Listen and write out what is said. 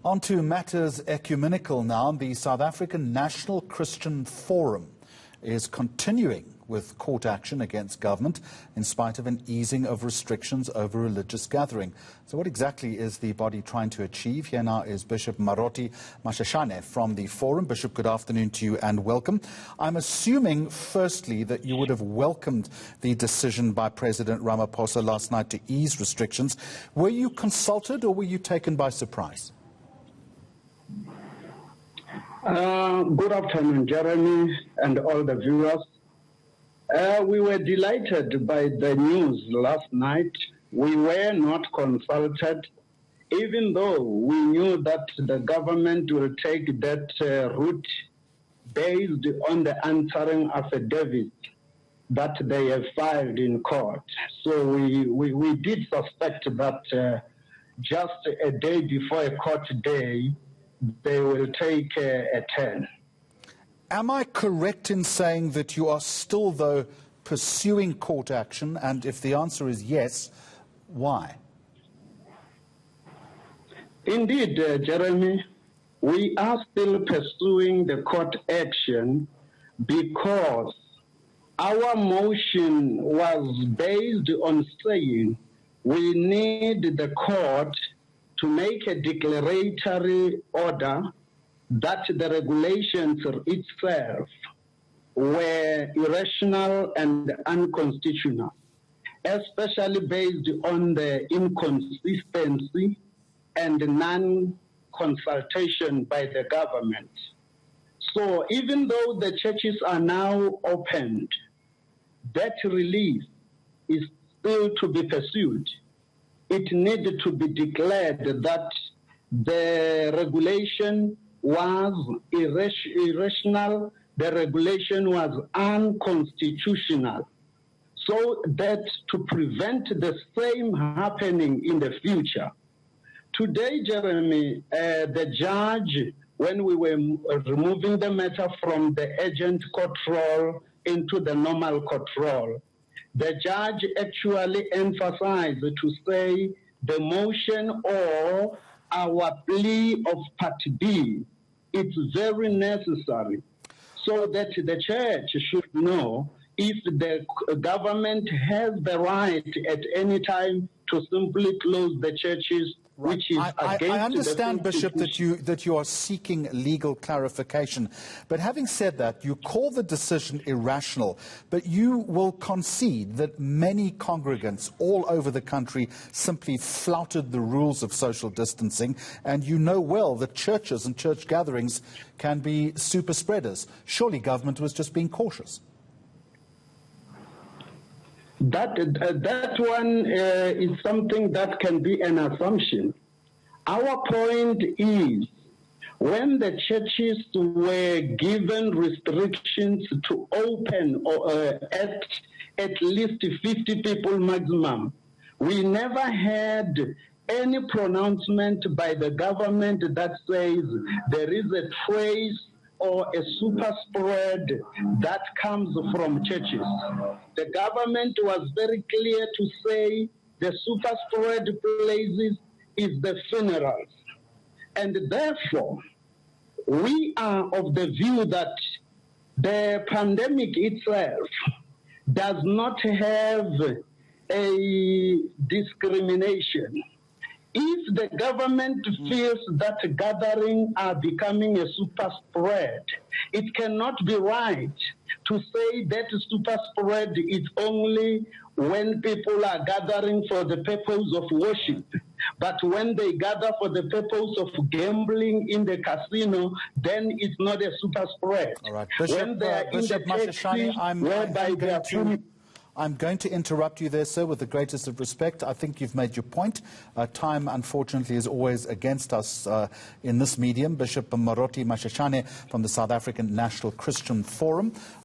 On to matters ecumenical now. The South African National Christian Forum is continuing with court action against government in spite of an easing of restrictions over religious gathering. So what exactly is the body trying to achieve? Here now is Bishop Maroti Mashashane from the Forum. Bishop, good afternoon to you and welcome. I'm assuming, firstly, that you would have welcomed the decision by President Ramaphosa last night to ease restrictions. Were you consulted or were you taken by surprise? Good afternoon, Jeremy, and all the viewers. We were delighted by the news last night. We were not consulted, even though we knew that the government will take that route based on the answering affidavit that they have filed in court. So we did suspect that just a day before a court day, they will take a turn. Am I correct in saying that you are still, though, pursuing court action? And if the answer is yes, why? Indeed, Jeremy, we are still pursuing the court action because our motion was based on saying we need the court to make a declaratory order that the regulations itself were irrational and unconstitutional, especially based on the inconsistency and non-consultation by the government. So even though the churches are now opened, that release is still to be pursued. It needed to be declared that the regulation was irrational, the regulation was unconstitutional, so that to prevent the same happening in the future. Today, Jeremy, the judge, when we were removing the matter from the urgent court roll into the normal court roll, the judge actually emphasized to say the motion or our plea of Part B is very necessary so that the church should know if the government has the right at any time to simply close the churches. Right. Which is I understand, Bishop, that you are seeking legal clarification. But having said that, you call the decision irrational, but you will concede that many congregants all over the country simply flouted the rules of social distancing, and you know well that churches and church gatherings can be super spreaders. Surely government was just being cautious. That one is something that can be an assumption. Our point is, when the churches were given restrictions to open at least 50 people maximum, we never had any pronouncement by the government that says there is a trace or a super spread that comes from churches. The government was very clear to say the super spread places is the funerals. And therefore, we are of the view that the pandemic itself does not have a discrimination. If the government feels that gatherings are becoming a super spread, it cannot be right to say that super spread is only when people are gathering for the purpose of worship. But when they gather for the purpose of gambling in the casino, then it's not a super spread. All right, Bishop Mashashane, I'm going to interrupt you there, sir, with the greatest of respect. I think you've made your point. Time, unfortunately, is always against us in this medium. Bishop Maroti Mashashane from the South African National Christian Forum.